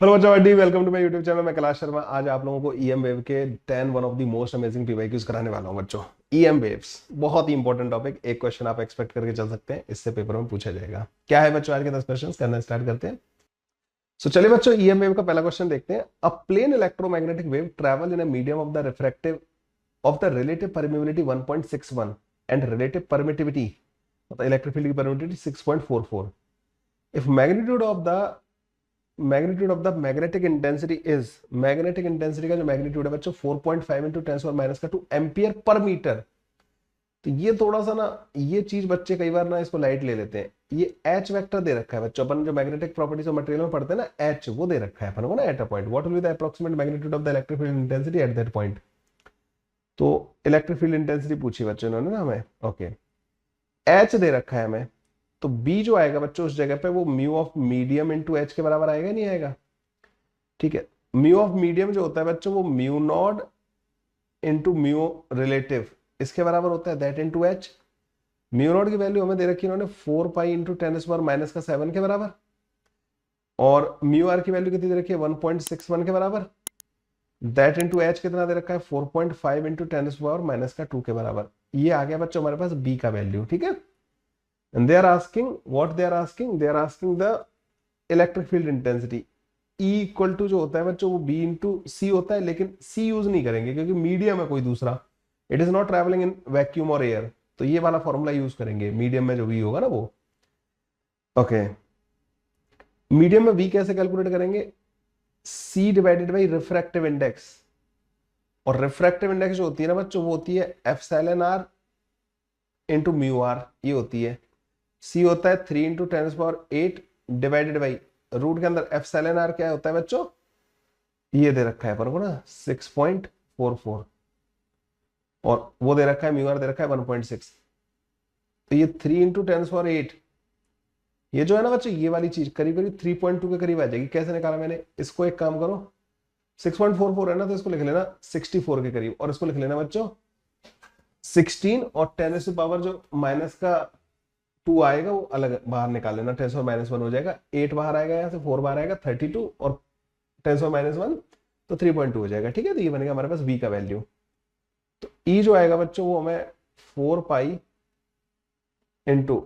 Hello बच्चों, welcome to my YouTube channel. मैं कैलाश शर्मा। आज आप लोगों को ईएम वेव के 10 one of the most amazing PYQs कराने वाला हूं बच्चों। ईएम वेव्स बहुत ही इंपॉर्टेंट टॉपिक। एक क्वेश्चन आप एक्सपेक्ट करके चल सकते हैं, इससे पेपर में पूछा जाएगा। क्या है बच्चों, आज के 10 क्वेश्चन करना स्टार्ट करते हैं। चलिए बच्चों, ईएम वेव का पहला क्वेश्चन देखते हैं। A plane electromagnetic wave travel in a medium of the refractive of the relative permittivity 1.61 and relative permittivity, मतलब इलेक्ट्रिक फील्ड की permittivity 6.44। If magnitude of the magnetic intensity is, magnetic intensity का जो magnitude है बच्चों 4.5 into 10⁻², ampere per metre. तो ये थोड़ा सा ना, ये चीज बच्चे कई बार ना इसको लाइट ले लेते हैं। ये एच वेक्टर दे रखा है बच्चों, अपन जो मैग्नेटिक प्रॉपर्टीज ऑफ मटेरियल में पढ़ते हैं ना, एच वो दे रखा है अपन को ना, at a point what will be the approximate magnitude of the electric field intensity at that point. तो इलेक्ट्रिक फील्ड इंटेंसिटी पूछी बच्चों इन्होंने ना हमें। ओके, एच दे रखा है हमें, तो बी जो आएगा बच्चों उस जगह पे वो mu of medium into H के बराबर आएगा, नहीं आएगा? ठीक है, म्यू ऑफ मीडियम जो होता है बच्चों वो mu naught into mu relative, इसके बराबर होता है that into H. Mu naught की वैल्यू हमें दे रखी है इन्होंने 4 पाई इंटू 10⁻⁻7 के बराबर, और म्यू आर की वैल्यू कितनी दे रखी है 1.61 के बराबर। दैट इंटू एच कितना दे रखा है 4.5 इंटू 10⁻⁻2 के बराबर। ये आ गया बच्चों हमारे पास बी का वैल्यू। ठीक है, and they are asking what they are asking the electric field intensity. E equal to जो होता है बच्चों वो B इंटू सी होता है, लेकिन C यूज नहीं करेंगे क्योंकि मीडियम है कोई दूसरा, it is not travelling in vacuum और एयर। तो ये वाला फॉर्मूला यूज करेंगे मीडियम में, जो V होगा ना वो। ओके, मीडियम में V कैसे कैलकुलेट करेंगे? C divided by refractive index, और रिफ्रैक्टिव इंडेक्स जो होती है ना बच्चों वो होती है epsilon r into mu r, ये होती है। C होता है 3 इंटू 10⁸ डिवाइडेड बाई रूट के अंदर एप्सिलॉन r क्या होता है बच्चों, ये दे रखा है अपन को ना 6.44, और वो दे रखा है म्यू आर दे रखा है 1.6। तो ये 3 इंटू 10⁸, ये जो है ना बच्चों ये वाली चीज करीब करीब 3.2 के करीब आ जाएगी। कैसे निकाला मैंने इसको, एक काम करो 6.44 है ना, तो इसको लिख लेना 64 के करीब, और इसको लिख लेना बच्चों 16, और 10 जो माइनस का 2 आएगा वो अलग बाहर निकाल लेना, 10⁻1 हो जाएगा। 8 बाहर आएगा, यहाँ से 4 बाहर आएगा 32, और 10⁻1 तो 3.2 हो जाएगा। ठीक है, तो ये बनेगा हमारे पास v का वैल्यू। तो e जो आएगा बच्चों वो हमें 4 पाई इंटू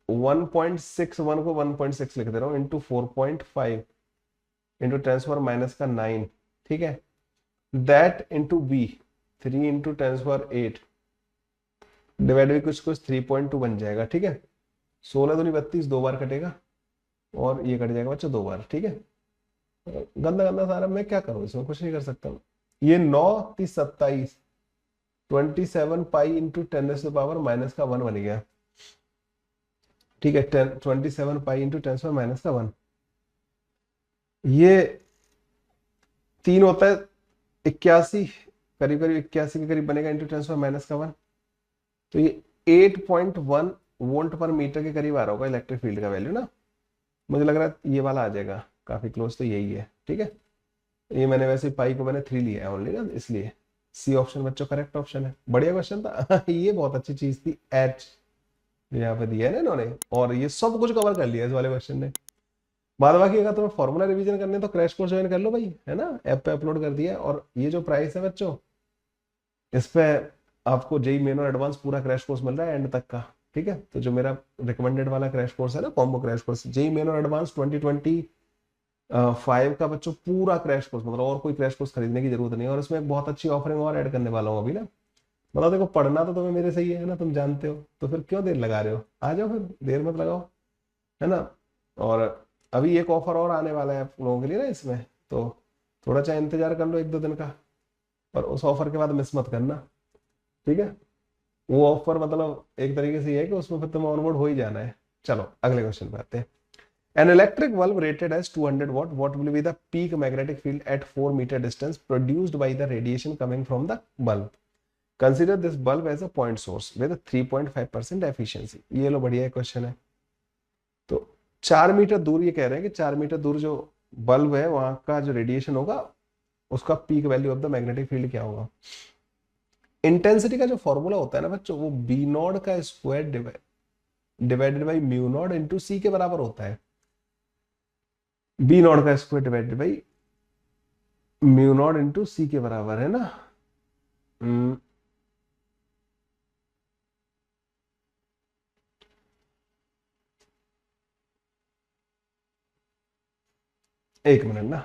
1.61 को 1.6 लिख दे रहा हूँ इंटू 4.5 इंटू 10⁻⁻9। ठीक है, that into b 3 into 10⁻8 divide by कुछ कुछ 3.2 बन जाएगा। ठीक है, 16 दूनी 32, 2 बार कटेगा, और ये कट जाएगा बच्चों 2 बार। ठीक है, गंदा गंदा सारा, मैं क्या करूँ इसमें, कुछ नहीं कर सकता। ये 9 × 30 = 27, 27 पाई इंटू 10⁻⁻1 बन गया। ठीक है, 27 पाई इंटू 10⁻⁻1, ये 3 होता है 81, करीब करीब 81 के करीब बनेगा इंटू 10⁻⁻1। तो ये 8.1 वोल्ट पर मीटर के करीब आ रहा होगा इलेक्ट्रिक फील्ड का वैल्यू ना, मुझे लग रहा है ये वाला आ जाएगा काफी क्लोज, तो यही है। ठीक है, ये मैंने वैसे पाई को मैंने 3 लिया है ओनली ना, इसलिए सी ऑप्शन बच्चों करेक्ट ऑप्शन है। बढ़िया क्वेश्चन था ये बहुत अच्छी चीज थी, एच यहाँ पे दिया है ना इन्होंने, और ये सब कुछ कवर कर लिया इस वाले क्वेश्चन ने। बाद बाकी अगर तुम्हें फॉर्मूला रिवीजन करने तो क्रैश कोर्स ज्वाइन कर लो भाई, है ना, ऐप पे अपलोड कर दिया है। और ये जो प्राइस है बच्चों इस पे आपको जेई मेन और एडवांस पूरा क्रैश कोर्स मिल रहा है एंड तक का। ठीक है, तो जो मेरा रिकमेंडेड वाला क्रैश कोर्स है ना, combo crash course JEE main और एडवांस 2025 का बच्चों पूरा क्रैश कोर्स, मतलब और कोई क्रैश कोर्स खरीदने की जरूरत नहीं है। और इसमें एक बहुत अच्छी ऑफरिंग और ऐड करने वाला हूँ अभी ना, मतलब देखो पढ़ना तो तुम्हें मेरे से ही है ना, तुम जानते हो, तो फिर क्यों देर लगा रहे हो, आ जाओ फिर, देर मत लगाओ, है ना। और अभी एक ऑफर और आने वाला है आप लोगों के लिए ना इसमें, तो थोड़ा चाहे इंतजार कर लो 1-2 दिन का, और उस ऑफर के बाद मिस मत करना। ठीक है, वो ऑफर मतलब एक तरीके से ये है कि उसमें फिर तुम्हें ऑनबोर्ड हो ही जाना है। चलो अगले क्वेश्चन पे आते हैं। An electric bulb rated as 200 watt, what will be the peak magnetic field at 4 meter distance produced by the radiation coming from the bulb? Consider this bulb as a point source with a 3.5% efficiency. ये लो बढ़िया question है। तो 4 metre दूर ये कह रहे हैं कि 4 मीटर दूर जो बल्ब है वहां का जो रेडिएशन होगा उसका peak value of the magnetic field क्या होगा। इंटेंसिटी का जो फॉर्मूला होता है ना बच्चों वो बी नॉट का square divided by mu naught into C के बराबर होता है। बी नॉट का square divided by mu naught into C के बराबर है ना। हम्म, एक मिनट ना,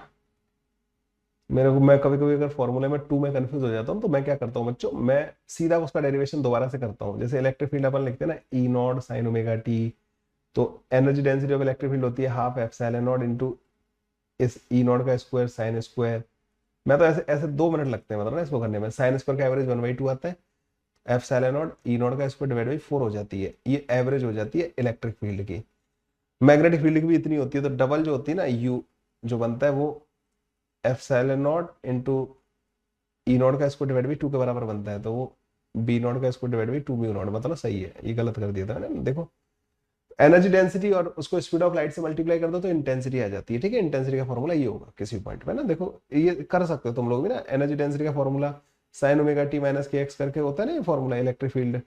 मेरे को, मैं कभी कभी अगर फॉर्मूले में टू में कंफ्यूज हो जाता हूँ तो मैं क्या करता हूँ बच्चों, मैं सीधा उसका डेरिवेशन दोबारा से करता हूँ। जैसे इलेक्ट्रिक फील्ड अपन लिखते हैं ना, ई नॉट साइन ओमेगा टी, तो energy density of electric field होती है हाफ एप्सिलॉन नॉट इनटू इस ई नॉट का स्क्वायर साइन स्क्वायर। मैं तो ऐसे ऐसे 2 मिनट लगते हैं मतलब ना इसको करने में। साइन स्क्वायर का एवरेज 1/2 आता है, एप्सिलॉन नॉट ई नॉट का स्क्वायर डिवाइड बाई 4 हो जाती है, ये एवरेज हो जाती है इलेक्ट्रिक फील्ड की। मैग्नेटिक फील्ड की भी इतनी होती है, तो डबल जो होती है ना यू जो बनता है वो epsilon not into E naught का स्क्वायर डिवाइड बाई 2 के बराबर बनता है, तो वो बी नॉट का square divide by 2 mu naught, मतलब सही है। ये गलत कर दिया था मैंने, देखो एनर्जी डेंसिटी और उसको स्पीड ऑफ लाइट से मल्टीप्लाई कर दो तो इंटेंसिटी आ जाती है। ठीक है, इंटेंसिटी का फॉर्मूला ये होगा किसी पॉइंट पे ना, देखो ये कर सकते हो तुम लोग भी ना। एनर्जी डेंसिटी का formula sine omega T minus के एक्स करके होता है ना, ये फॉर्मूला इलेक्ट्रिक फील्ड।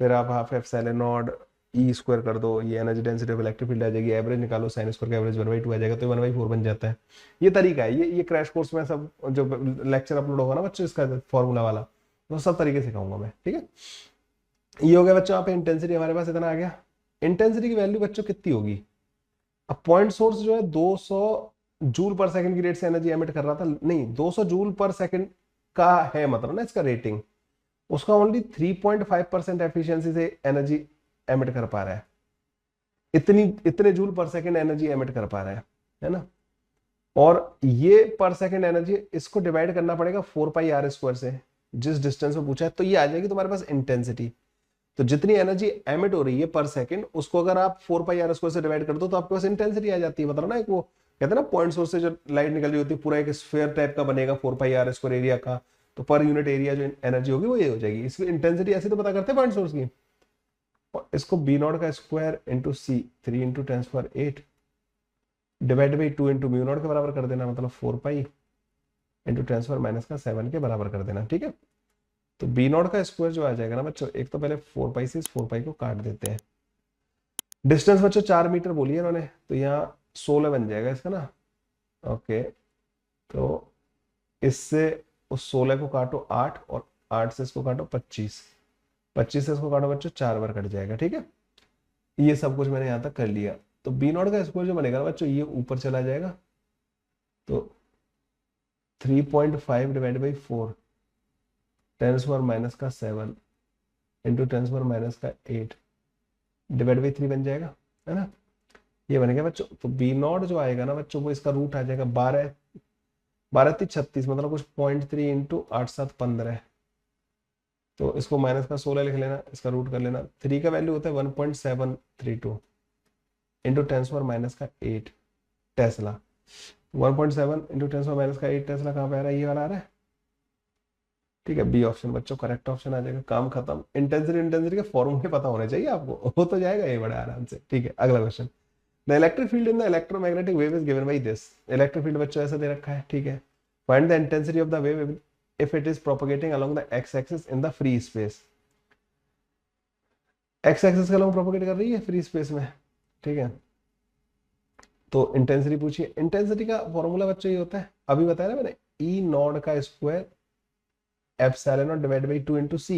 फिर आप half epsilon naught E square कर दो, ये energy density of electric field आ जाएगी। एवरेज निकालो, साइन स्क्वायर का एवरेज 1/2 आ जाएगा, तो 1/4 बन जाता है। ये तरीका है, ये क्रैश कोर्स में सब जो लेक्चर अपलोड होगा ना बच्चों इसका फॉर्मूला वाला, वो सब तरीके सिखाऊंगा मैं। ठीक है, ये हो गया बच्चों, यहाँ पे इंटेंसिटी हमारे पास इतना आ गया। इंटेंसिटी की वैल्यू बच्चों कितनी होगी, अब पॉइंट सोर्स जो है 200 जूल पर सेकंड की रेट से एनर्जी एमिट कर रहा था, नहीं 200 जूल पर सेकंड का है मतलब ना इसका रेटिंग, उसका ओनली 3.5% एफिशिएंसी से एनर्जी एमिट कर पा रहा है। इतनी इतने जूल पर सेकंड एनर्जी एमिट कर पा रहा है ना। और ये पर सेकंड एनर्जी, इसको डिवाइड करना पड़ेगा 4 पाई r² से, जिस डिस्टेंस में पूछा है, तो ये आ जाएगी तुम्हारे पास इंटेंसिटी। तो जितनी एनर्जी एमिट हो रही है पर सेकंड, उसको अगर आप 4 पाई r² से डिवाइड कर दो तो आपके पास इंटेंसिटी आ जाती है। मतलब ना एक वो कहते हैं ना पॉइंट सोर्स से जो लाइट निकल रही होती है पूरा एक स्फीयर टाइप का बनेगा 4 पाई r² एरिया का, तो पर यूनिट एरिया जो एनर्जी होगी वो ये हो जाएगी। इसकी इंटेंसिटी ऐसे तो पता करते हैं पॉइंट सोर्स की। और इसको बी नॉट का square into c 3 × 10⁸ divide by 2 into mu naught के बराबर कर देना, मतलब 4 पाई इंटू 10⁻⁷ के बराबर कर देना। ठीक है, तो बी नॉट का स्क्वायर जो आ जाएगा ना बच्चों, एक तो पहले 4 पाई से इस 4 पाई को काट देते हैं। डिस्टेंस बच्चों 4 मीटर बोली है इन्होंने, तो यहाँ 16 बन जाएगा इसका ना। ओके, तो इससे उस 16 को काटो 8, और 8 से इसको काटो 25, 25 से इसको काटो बच्चों 4 बार कट जाएगा। ठीक है, ये सब कुछ मैंने यहाँ तक कर लिया। तो बी नॉट का स्क्वायर जो बनेगा ना बच्चों, ये ऊपर चला जाएगा, तो 3.5 divide by 4 10⁻⁷ into 10⁻⁸ divide by 3 बन जाएगा, है ना। ये बन गया बच्चों। तो बी नॉट जो आएगा ना बच्चों, वो इसका रूट आ जाएगा 12, 12×3 = 36, मतलब कुछ 0.3 इंटू 8×7 = 15। तो इसको माइनस का 16 लिख लेना, इसका रूट कर लेना। 3 का वैल्यू होता है 1.732 इंटू 10⁻⁸ टेस्ला। 1.7 इंटू 10⁻⁸ टेस्ला कहाँ पे आ रहा है, ये वाला आ रहा है। ठीक है, बी ऑप्शन बच्चों करेक्ट ऑप्शन आ जाएगा, काम खत्म। इंटेंसिटी इंटेंसिटी के फॉर्मूले पता होने चाहिए आपको, हो तो जाएगा ये बड़ा आराम से। ठीक है, अगला question. The electric field in the electromagnetic wave is given by this. Electric field बच्चों ऐसा दे रखा है। ठीक है, find the intensity of the wave if it is propagating along the x axis in the free space. X axis के along propagate कर रही है फ्री स्पेस में। ठीक है, तो इंटेंसिटी पूछिए। इंटेंसिटी का फॉर्मूला बच्चों ये होता है, अभी बताया ना मैंने, ई नॉट का square epsilon naught divide by 2 into C,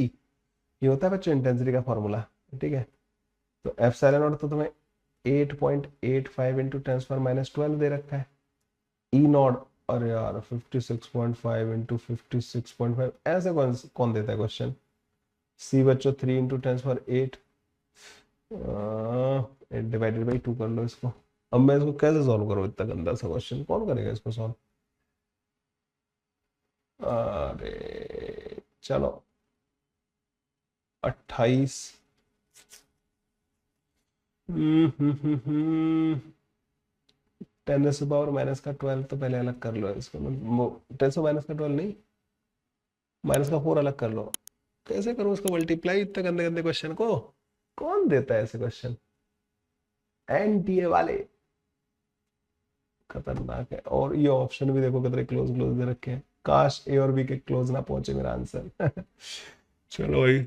ये होता है बच्चों इंटेंसिटी का फॉर्मूला। ठीक है, तो एप्सिलॉन नॉट तो तुम्हें 8.85 इंटू 10⁻⁻12 दे रखा है। ई नॉट, अरे यार 56.5 इंटू 56.5, ऐसे कौन कौन देता है क्वेश्चन। सी बच्चों 3 इंटू 10⁸ डिवाइडेड बाई 2 कर लो इसको। अब मैं इसको कैसे सॉल्व करूँ, इतना गंदा सा क्वेश्चन कौन करेगा इसको सॉल्व। अरे चलो 28, 10⁻⁻12 तो पहले अलग कर लो इसको, 10⁻⁻12 नहीं, -4 अलग कर लो। कैसे करूं इसको मल्टीप्लाई, इतने गंदे गंदे क्वेश्चन को कौन देता है ऐसे क्वेश्चन, एनटीए वाले खतरनाक है। और ये ऑप्शन भी देखो कितने क्लोज क्लोज दे रखे हैं, काश ए और बी के क्लोज ना पहुंचे मेरा आंसर। चलो भाई,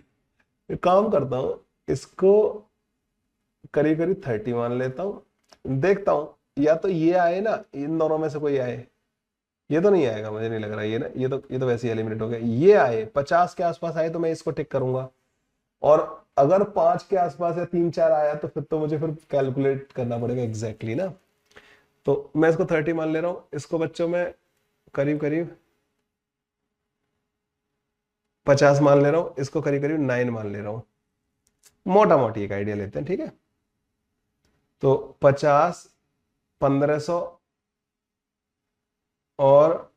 एक काम करता हूँ, इसको करीब करीब 30 मान लेता हूँ, देखता हूँ या तो ये आए ना, इन दोनों में से कोई आए, ये तो नहीं आएगा, मुझे नहीं लग रहा ये ना, ये तो वैसे ही एलिमिनेट हो गया। ये आए 50 के आसपास आए तो मैं इसको टिक करूंगा, और अगर 5 के आसपास या 3-4 आया तो फिर तो मुझे फिर कैलकुलेट करना पड़ेगा एग्जैक्टली ना। तो मैं इसको 30 मान ले रहा हूं, इसको बच्चों में करीब करीब 50 मान ले रहा हूं, इसको करीब करीब 9 मान ले रहा हूं, मोटा मोटी एक आइडिया लेते हैं, ठीक है। तो 50, 1500 और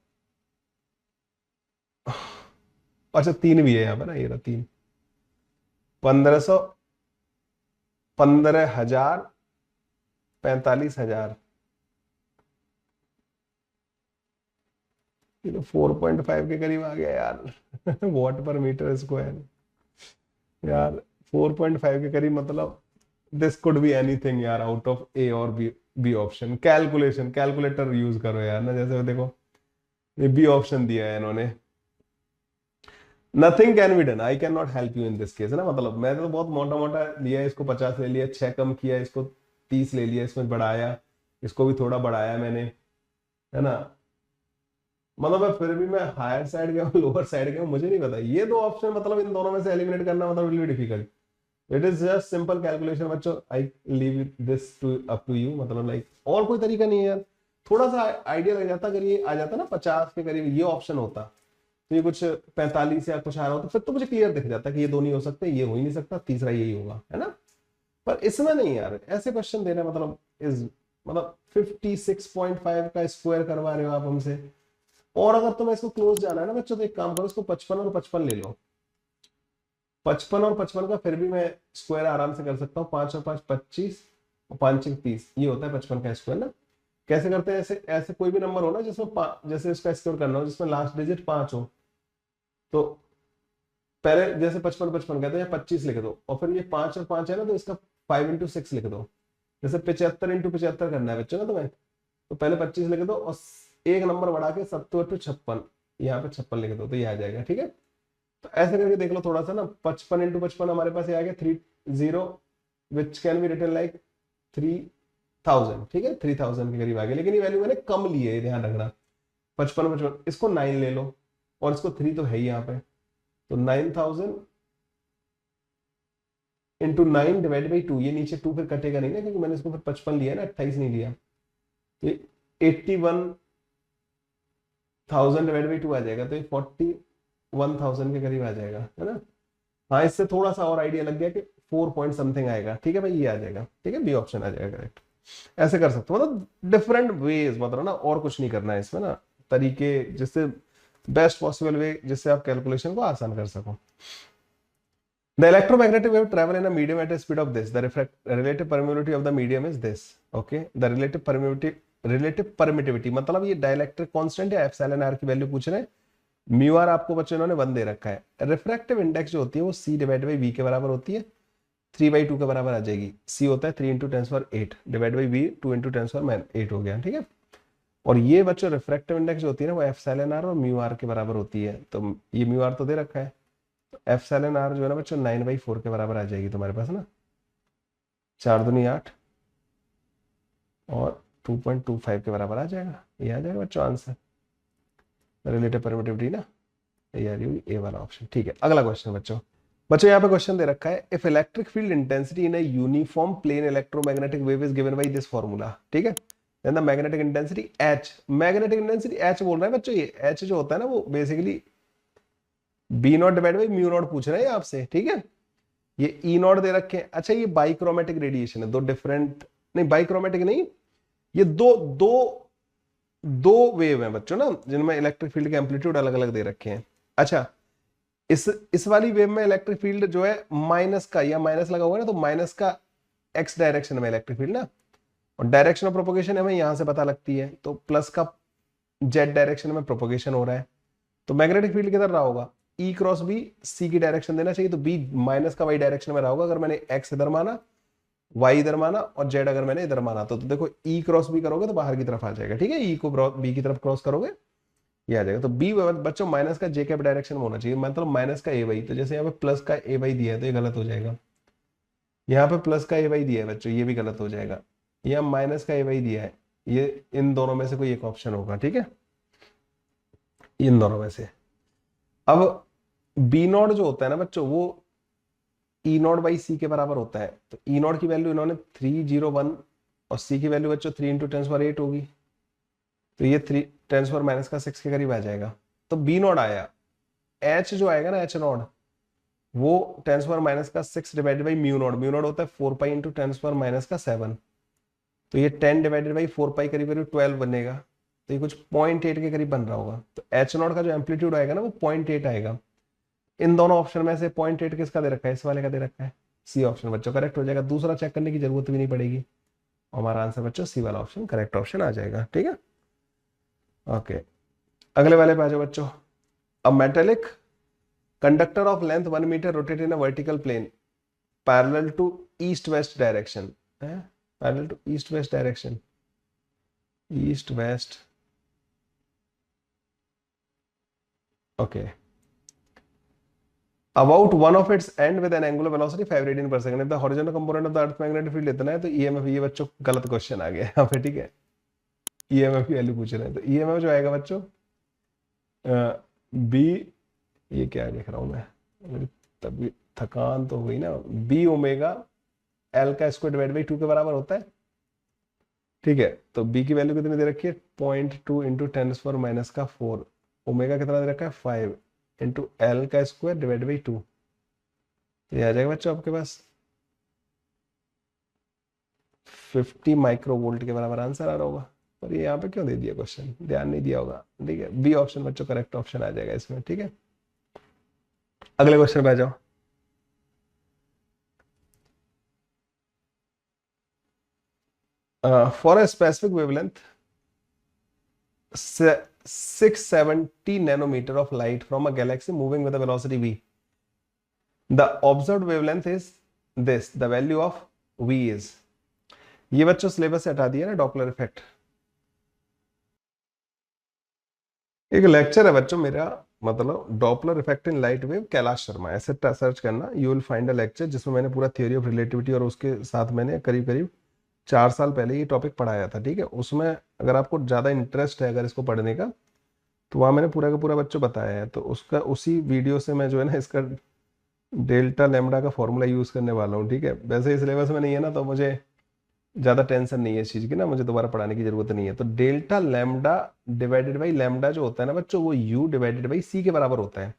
अच्छा 3 भी है यहाँ पर ना, ये रहा 3, 1500, 15,000, 45,000, ये तो 4.5 के करीब आ गया यार वॉट पर मीटर स्क्वायर यार, 4.5 के करीब, मतलब दिस कुड बी एनीथिंग यार, आउट ऑफ ए और बी ऑप्शन। कैलकुलेटर यूज करो यार ना, जैसे देखो ये बी ऑप्शन दिया है इन्होंने, nothing can be done, I can not help you in this case ना। मतलब मैंने तो बहुत मोटा मोटा लिया, इसको 50 ले लिया, 6 कम किया, इसको 30 ले लिया, इसमें बढ़ाया, इसको भी थोड़ा बढ़ाया मैंने, है ना। मतलब फिर भी मैं हायर साइड गया हूँ, लोअर साइड गया हूँ, मुझे नहीं पता ये दो ऑप्शन, मतलब इन दोनों में से एलिमिनेट करना मतलब will be difficult. It is just simple calculation बच्चों, I leave this to up to you, मतलब लाइक और कोई तरीका नहीं है यार। थोड़ा सा आइडिया लग जाता, अगर ये आ जाता ना 50 के करीब ये ऑप्शन होता, तो ये कुछ 45 या कुछ आ रहा होता, फिर तो मुझे क्लियर दिख जाता कि ये दो नहीं हो सकते, ये हो ही नहीं सकता, तीसरा यही होगा, है ना। पर इसमें नहीं यार, ऐसे क्वेश्चन देना मतलब इज, मतलब 56.5 का स्क्वायर करवा रहे हो आप हमसे। और अगर तुम्हें इसको क्लोज जाना है ना बच्चों, तो एक काम करो, इसको 55 और 55 ले लो, 55 और 55 का फिर भी मैं स्क्वायर आराम से कर सकता हूँ, 5 और 5 25 और 5 6 30, ये होता है 55 का स्क्वायर ना। कैसे करते हैं, ऐसे ऐसे कोई भी नंबर हो ना जिसमें जैसे इसका स्क्वायर करना हो जिसमें लास्ट डिजिट 5 हो, तो पहले जैसे 55 55 कहते हैं 25 लिख दो, और फिर ये 5 और 5 है ना, तो इसका 5 into 6 लिख दो। जैसे 75 into 75 करना है बच्चों ना तुम्हें, तो पहले 25 लिख दो और एक नंबर बढ़ा के 70 to 56, यहाँ पे 56 लिख दो, तो ये आ जाएगा, ठीक है। तो ऐसे करके देख लो थोड़ा सा ना, 55 into 55 हमारे पास ये आ गया 30, which can be written like 3000, ठीक है, 3000 के करीब आ गया, लेकिन ये वैल्यू मैंने कम ली है, ध्यान रखना। 55 55 इसको 9 ले लो, और इसको 3 तो है ही यहाँ पे, तो 9000 इंटू 9 डिवाइड बाई 2, ये नीचे 2 फिर कटेगा नहीं ना, क्योंकि मैंने इसको फिर 55 लिया ना, 28 नहीं लिया, ये 81,000 डिवाइड बाई 2 आ जाएगा, तो ये 41,000 के करीब आ जाएगा, है ना। हाँ, इससे थोड़ा सा और आइडिया लग गया कि 4 पॉइंट समथिंग आएगा, ठीक है भाई, ये आ जाएगा, ठीक है, बी ऑप्शन आ जाएगा करेक्ट। ऐसे कर सकते हो, मतलब डिफरेंट वेज, मतलब ना और कुछ नहीं करना है इसमें ना, तरीके जिससे बेस्ट पॉसिबल वे जिससे आप कैलकुलेशन को आसान कर सको। The electromagnetic wave travel in a medium at a speed of this. The relative permittivity of the medium is this. Okay. The relative permittivity मतलब ये डाइलेक्ट्रिक कांस्टेंट है, एप्सिलॉन आर की वैल्यू पूछ रहे हैं। म्यू आर आपको बच्चों इन्होंने 1 दे रखा है। रिफ्रैक्टिव इंडेक्स जो होती है वो c डिवाइड बाई v के बराबर होती है, 3/2 के बराबर आ जाएगी। c होता है 3 × 10⁸ डिवाइड बाई v 2 × 10⁸ हो गया, ठीक है। और ये बच्चों रिफ्रैक्टिव इंडेक्स जो होती है ना, वो एप्सिलॉन आर और म्यू आर के बराबर होती है। तो ये म्यू आर तो दे रखा है, एप्सिलॉन आर जो है ना बच्चों 9/4 के बराबर आ जाएगी तुम्हारे पास ना, 4 दूनी 8 और 2.25 के बराबर आ जाएगा, ये आ जाएगा बच्चों आंसर, रिलेटिव परमिटिविटी ना, यार ये वाला ऑप्शन, ठीक है। अगला क्वेश्चन बच्चों, यहाँ पे क्वेश्चन दे रखा है, if electric field intensity in a uniform plane electromagnetic wave is given by this formula, ठीक है। Then the magnetic intensity H, magnetic intensity H बोल रहा है बच्चों, ये H जो होता है ना वो बेसिकली B0 डिवाइड बाई म्यू0 पूछ रहे हैं आपसे, ठीक है। ये E0 दे रखे हैं। अच्छा, ये बाइक्रोमेटिक रेडिएशन है, दो डिफरेंट, नहीं बाइक्रोमेटिक नहीं, ये दो दो दो वेव हैं बच्चों ना, जिनमें इलेक्ट्रिक फील्ड के एम्पलीट्यूड अलग अलग दे रखे हैं। अच्छा, इस वाली वेव में इलेक्ट्रिक फील्ड जो है माइनस का, या माइनस लगा हुआ है ना, तो माइनस का x डायरेक्शन में इलेक्ट्रिक फील्ड ना, और डायरेक्शन ऑफ प्रोपोगेशन हमें यहां से पता लगती है, तो प्लस का z डायरेक्शन में प्रोपोगेशन हो रहा है, तो मैग्नेटिक फील्ड किधर रहा होगा, E क्रॉस बी, C की डायरेक्शन देना चाहिए, तो B माइनस का y डायरेक्शन में रहा होगा, अगर मैंने x इधर माना, y इधर माना और z अगर मैंने इधर माना, तो देखो E क्रॉस बी करोगे तो बाहर की तरफ आ जाएगा, ठीक है। E को B की तरफ क्रॉस करोगे ये आ जाएगा, तो B बच्चों माइनस का j कैप डायरेक्शन में होना चाहिए, मतलब माइनस का a वाई, तो जैसे यहाँ पे प्लस का a वाई दिया है तो ये गलत हो जाएगा, यहाँ पे प्लस का a वाई दिया है बच्चों, ये भी गलत हो जाएगा, यहाँ माइनस का a वाई दिया है, ये इन दोनों में से कोई एक ऑप्शन होगा, ठीक है, इन दोनों में से। अब बी नॉट जो होता है ना बच्चों, वो ई नॉट बाई सी के बराबर होता है। तो ई नॉट की वैल्यू इन्होंने 301 और सी की वैल्यू बच्चों 3 इंटू 10⁻8 होगी, तो ये 3 10⁻⁻6 के करीब आ जाएगा। तो बी नॉट आया, एच जो आएगा ना एच नॉट, वो 10⁻⁻6 divided by mu not, mu naught होता है 4 पाई इंटू 10⁻�7, तो ये 10 डिवाइडेड बाई 4 पाई करीब करीब 12 बनेगा। तो ये कुछ 0.8 के करीब बन रहा होगा। तो एच नॉट का जो एम्पलीट्यूड आएगा ना वो 0.8 आएगा। इन दोनों ऑप्शन में से 0.8 किसका दे रखा है, इस वाले का दे रखा है, सी ऑप्शन बच्चों करेक्ट हो जाएगा, दूसरा चेक करने की जरूरत भी नहीं पड़ेगी। हमारा आंसर बच्चों सी वाला ऑप्शन करेक्ट ऑप्शन आ जाएगा, ठीक है। ओके, अगले वाले पे आ जाओ बच्चों। A metallic conductor of length 1 metre rotate in a vertical plane parallel to east west direction, parallel to east west direction, east west, okay, about one of its end with an angular velocity 5 radian per second if the horizontal component of the earth magnetic field इतना है तो EMF, ये बच्चों गलत question आ गया यहाँ पे, ठीक है, ईएमएफ की वैल्यू पूछ रहे हैं। तो ईएमएफ जो आएगा बच्चों बी, ये क्या लिख रहा हूं मैं, मेरी तभी थकान तो हो गई ना, बी ओमेगा एल का स्क्वायर डिवाइड बाई 2 के बराबर होता है, ठीक है। तो बी की वैल्यू कितनी दे रखी है, 0.2 इंटू 10⁻⁴, ओमेगा कितना दे रखा है 5 इंटू एल का स्क्वायर डिवाइड बाई 2, तो ये आ जाएगा बच्चों आपके पास 50 माइक्रोवोल्ट के बराबर आंसर आ रहा होगा। पर ये यहाँ पे क्यों दे दिया क्वेश्चन, ध्यान नहीं दिया होगा, ठीक है, बी ऑप्शन बच्चों करेक्ट ऑप्शन आ जाएगा इसमें, ठीक है। अगले क्वेश्चन पे आ जाओ। For a specific wavelength 670 nanometer of light from a galaxy moving with a velocity v, the observed wavelength is this, the value of v is, ये बच्चों सिलेबस से हटा दिया ना डॉपलर इफेक्ट। एक लेक्चर है बच्चों मेरा, मतलब Doppler effect in light wave, Kailash Sharma, ऐसे सर्च करना, you will find a lecture जिसमें मैंने पूरा थ्योरी ऑफ रिलेटिविटी और उसके साथ मैंने करीब करीब 4 साल पहले ये टॉपिक पढ़ाया था, ठीक है। उसमें अगर आपको ज़्यादा इंटरेस्ट है अगर इसको पढ़ने का, तो वहाँ मैंने पूरा का पूरा बच्चों बताया है। तो उसका उसी वीडियो से मैं जो है ना इसका डेल्टा लैम्डा का फॉर्मूला यूज़ करने वाला हूँ, ठीक है। वैसे ही सिलेबस में नहीं है ना, तो मुझे ज़्यादा टेंशन नहीं है इस चीज़ की ना, मुझे दोबारा पढ़ाने की जरूरत नहीं है। तो delta lambda divided by lambda जो होता है ना बच्चों, वो यू डिवाइडेड बाई सी के बराबर होता है।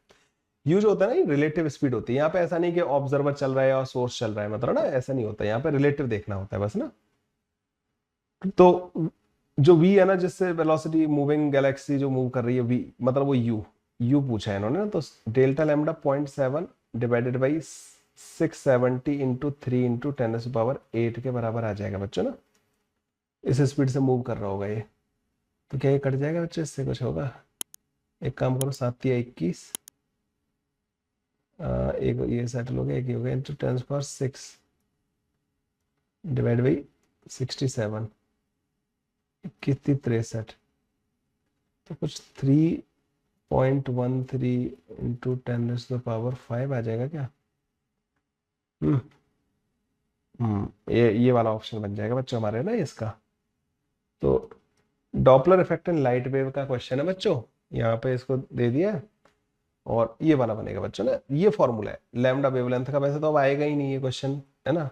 यू जो होता है ना, ये रिलेटिव स्पीड होती है। यहाँ पे ऐसा नहीं कि ऑब्जर्वर चल रहा है और सोर्स चल रहा है, मतलब ना ऐसा नहीं होता, यहाँ पे रिलेटिव देखना होता है बस ना। तो जो v है ना, जिससे वेलोसिटी मूविंग गैलेक्सी जो मूव कर रही है v, मतलब वो u पूछा है इन्होंने ना, तो delta lambda 0.7 divided by 670 into 3 into 10⁸ के बराबर आ जाएगा बच्चों ना। इस स्पीड से मूव कर रहा होगा ये, तो क्या ये कट जाएगा बच्चों, इससे कुछ होगा? एक काम करो, 7 या 21, एक ये सेटल हो गया, एक ही हो गया, इंटू 10⁻6 डिवाइड बाई 67, कितनी 63, तो कुछ 3.13 इंटू 10⁵ आ जाएगा क्या? ये वाला ऑप्शन बन जाएगा बच्चों हमारे ना इसका। तो Doppler effect in light wave का क्वेश्चन है बच्चों, यहाँ पे इसको दे दिया है, और ये वाला बनेगा बच्चों ना, ये फॉर्मूला है लैम्डा वेवलेंथ का। वैसे तो अब आएगा ही नहीं ये क्वेश्चन, है ना,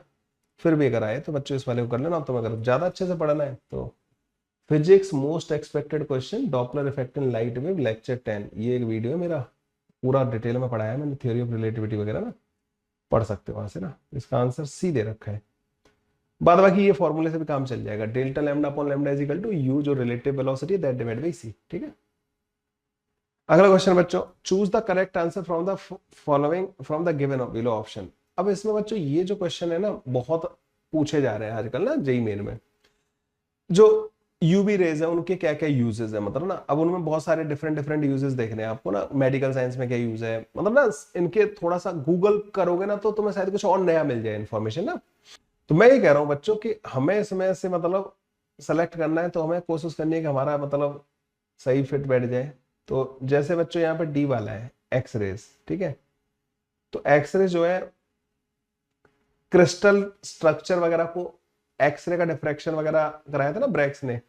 फिर भी अगर आए तो बच्चों इस वाले को कर लेना। तो अगर ज्यादा अच्छे से पढ़ना है तो physics most expected question Doppler effect in light wave lecture 10, ये एक वीडियो है मेरा, पूरा डिटेल में पढ़ाया है मैंने, थ्योरी ऑफ रिलेटिविटी वगैरह ना, पढ़ सकते हो वहां से ना। इसका आंसर सी दे रखा है। बाद बाकी ये फॉर्मूले से भी काम चल जाएगा, delta lambda upon lambda is equal to u, जो रिलेटिव वेलोसिटी है दैट डिवाइड बाय सी, ठीक है। अगला क्वेश्चन बच्चों, choose the correct answer from the following from the given below option. अब इसमें बच्चों ये जो क्वेश्चन है ना, बहुत पूछे जा रहे हैं आजकल ना जेईई मेन में। जो यूवी रेज है उनके क्या क्या यूजेस है, मतलब ना, अब उनमें बहुत सारे डिफरेंट डिफरेंट यूजेस देखने हैं आपको ना। मेडिकल साइंस में क्या यूज है, मतलब ना इनके थोड़ा सा गूगल करोगे ना तो तुम्हें शायद कुछ और नया मिल जाए इन्फॉर्मेशन ना। तो मैं ये कह रहा हूँ बच्चों कि हमें इसमें से मतलब सेलेक्ट करना है, तो हमें कोशिश करनी है कि हमारा मतलब सही फिट बैठ जाए। तो जैसे बच्चों यहाँ पे डी वाला है एक्स रेज, ठीक है, तो एक्स रेज जो है क्रिस्टल स्ट्रक्चर वगैरह को एक्सरे का डिफ्रैक्शन वगैरह कराया था ना ब्रैक्स ने,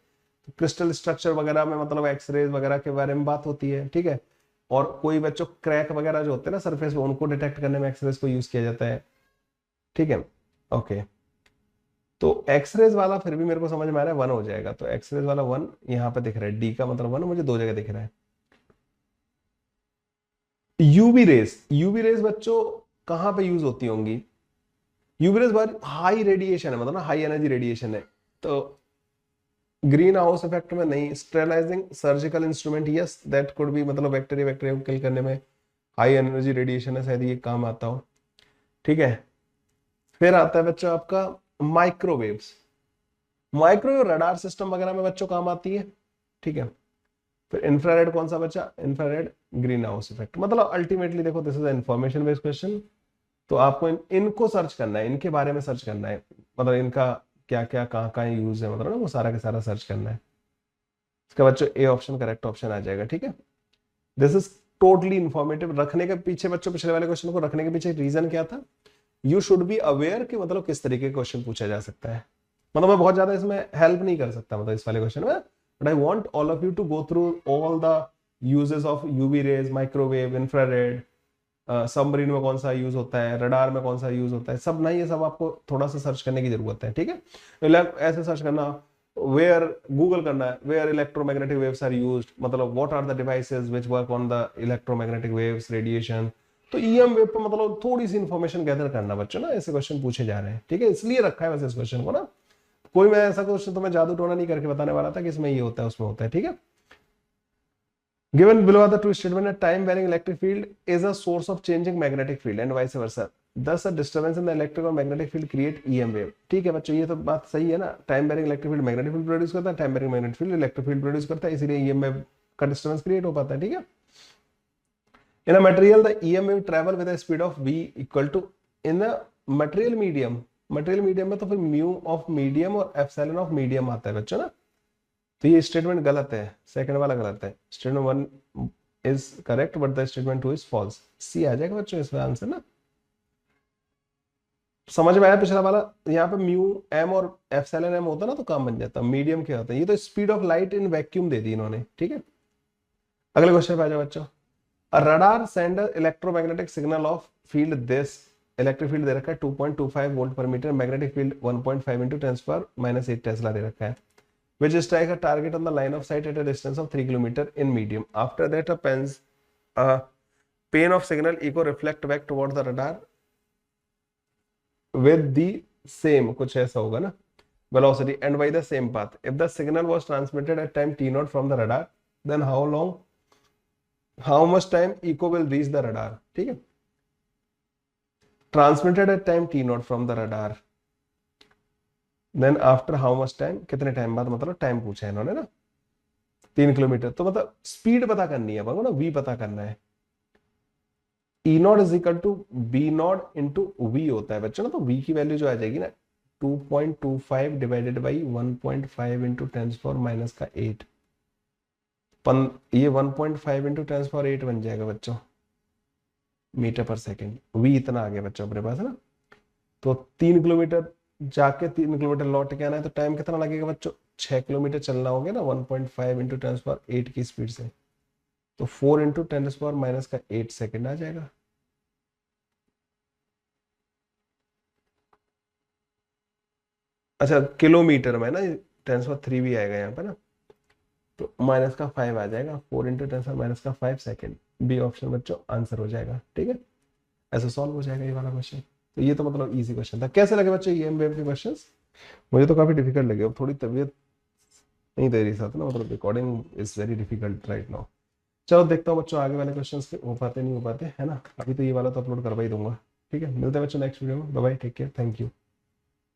तो क्रिस्टल स्ट्रक्चर वगैरह में मतलब एक्सरेज वगैरह के बारे में बात होती है, ठीक है। और कोई बच्चों क्रैक वगैरह जो होते हैं ना सरफेस पे, उनको डिटेक्ट करने में एक्सरेज को यूज किया जाता है, ठीक है। ओके, तो एक्सरेज वाला फिर भी मेरे को समझ में आ रहा है 1 हो जाएगा, तो एक्सरेज वाला 1 यहाँ पे दिख रहा है, डी का मतलब 1 मुझे 2 जगह दिख रहा है। यूवी रेज, यूवी रेज बच्चों कहाँ पे यूज होती होंगी? यूवी रेज बार हाई रेडिएशन है, मतलब ना हाई एनर्जी रेडिएशन है, तो ग्रीन हाउस इफेक्ट में नहीं। Sterilising surgical instrument, yes that could be, मतलब बैक्टीरिया बैक्टीरिया को किल करने में हाई एनर्जी रेडिएशन है, शायद ये काम आता हो, ठीक है। फिर आता है बच्चों आपका माइक्रोवेव्स, माइक्रोवेव रडार सिस्टम वगैरह में बच्चों काम आती है, ठीक है। फिर इंफ्रारेड कौन सा बच्चा? Infrared green house effect. मतलब अल्टीमेटली देखो this is information based question, तो आपको इनको सर्च करना है, इनके बारे में सर्च करना है, मतलब इनका क्या क्या कहाँ कहाँ यूज है, मतलब ना वो सारा का सारा सर्च करना है। इसका बच्चों ए ऑप्शन करेक्ट ऑप्शन आ जाएगा, ठीक है। This is totally informative. रखने के पीछे बच्चों, पिछले वाले क्वेश्चन को रखने के पीछे रीजन क्या था? यू शुड बी अवेयर कि मतलब किस तरीके के क्वेश्चन पूछा जा सकता है। मतलब मैं बहुत ज्यादा इसमें हेल्प नहीं कर सकता मतलब इस वाले क्वेश्चन में, but I want all of you to go through all the uses of UV rays, microwave, infrared, submarine में कौन सा यूज होता है, रडार में कौन सा यूज होता है, सब ना ये सब आपको थोड़ा सा सर्च करने की जरूरत है, ठीक है। ऐसे सर्च करना, वेयर गूगल करना है, where electromagnetic waves are used, मतलब what are the devices which work on the electromagnetic waves radiation. तो ईएम वेव पे मतलब थोड़ी सी इंफॉर्मेशन गैदर करना बच्चों ना, ऐसे क्वेश्चन पूछे जा रहे हैं, ठीक है, इसलिए रखा है वैसे इस क्वेश्चन को ना। कोई मैं ऐसा क्वेश्चन तो मैं जादू टोना नहीं करके बताने वाला था कि इसमें ये होता है उसमें होता है, ठीक है। Given below are the two statements, a time varying electric field is a source of changing magnetic field and vice versa. Thus, a disturbance in the electric or magnetic field create EM wave. ठीक है बच्चों, ये तो बात सही है ना। Time varying electric field magnetic field produce करता है, time varying magnetic field electric field produce करता है, इसीलिए EM wave का डिस्टर्बेंस क्रिएट हो पाता है, ठीक है। In a material, the EM wave travel with a speed of v equal to, in a material medium, material medium में तो फिर म्यू ऑफ मीडियम और एप्सिलॉन ऑफ मीडियम आता है बच्चों ना। तो ये स्टेटमेंट गलत है, सेकंड वाला गलत है। Statement 1 is correct but the statement 2 is false. C आ जाएगा बच्चों इसका आंसर ना। समझ में आया पिछला वाला? यहाँ पे म्यू एम और एप्सिलॉन एम होता ना तो काम बन जाता। मीडियम क्या होता है? ये तो speed of light in vacuum दे दी इन्होंने, ठीक है। अगले क्वेश्चन पे आ जाओ बच्चों। A radar send electromagnetic signal of field this, electric field दे रखा है 2.25 वोल्ट पर metre, magnetic field 1.5 into 10⁻⁸ tesla दे रखा है, which strike a target on the line of sight at a distance of 3 km in medium. After that, a pane of signal echo reflect back toward the radar with the same, कुछ ऐसा होगा ना, velocity and by the same path. If the signal was transmitted at time t0 from the radar, then how much time echo will reach the radar? ठीक है, transmitted at time t0 from the radar. Then after how much time, कितने time बाद, मतलब time पूछा है इन्होंने ना, 3 kilometre. तो मतलब स्पीड पता करनी है ना, वी पता करना है। E naught is equal to B naught into V होता है बच्चों ना, तो वी की वैल्यू जो आ जाएगी ना 2.25 डिवाइडेड बाई 1.5 इंटू 10⁻⁸। ये 1.5 इंटू 10⁻⁸ बन जाएगा बच्चों मीटर पर सेकेंड। वी इतना आ गया बच्चों अपने पास है ना। तो 3 किलोमीटर जाके 3 किलोमीटर लौट के आना है, तो टाइम कितना लगेगा बच्चों? 6 किलोमीटर चलना होगा ना 1.5 इंटू 10⁻⁸ की स्पीड से, तो 4 इंटू 10⁻⁸ सेकेंड आ जाएगा। अच्छा किलोमीटर में ना 10⁻³ भी आएगा यहाँ पे ना, तो माइनस का 5 आ जाएगा, 4 इंटू 10⁻⁵ सेकेंड। बी ऑप्शन बच्चों आंसर हो जाएगा, ठीक है। ऐसे सॉल्व हो जाएगा ये वाला क्वेश्चन। तो ये तो मतलब इजी क्वेश्चन था। कैसे लगे बच्चों EM वेव के क्वेश्चंस? मुझे तो काफी डिफिकल्ट लगे, अब थोड़ी तबीयत नहीं दे रही साथ ना, मतलब recording is very difficult right now. चलो देखता हूँ बच्चों आगे वाले क्वेश्चंस के हो पाते नहीं हो पाते है ना। अभी तो ये वाला तो अपलोड करवा ही दूंगा, ठीक है। मिलते हैं बच्चों नेक्स्ट वीडियो में, bye bye, take care, thank you.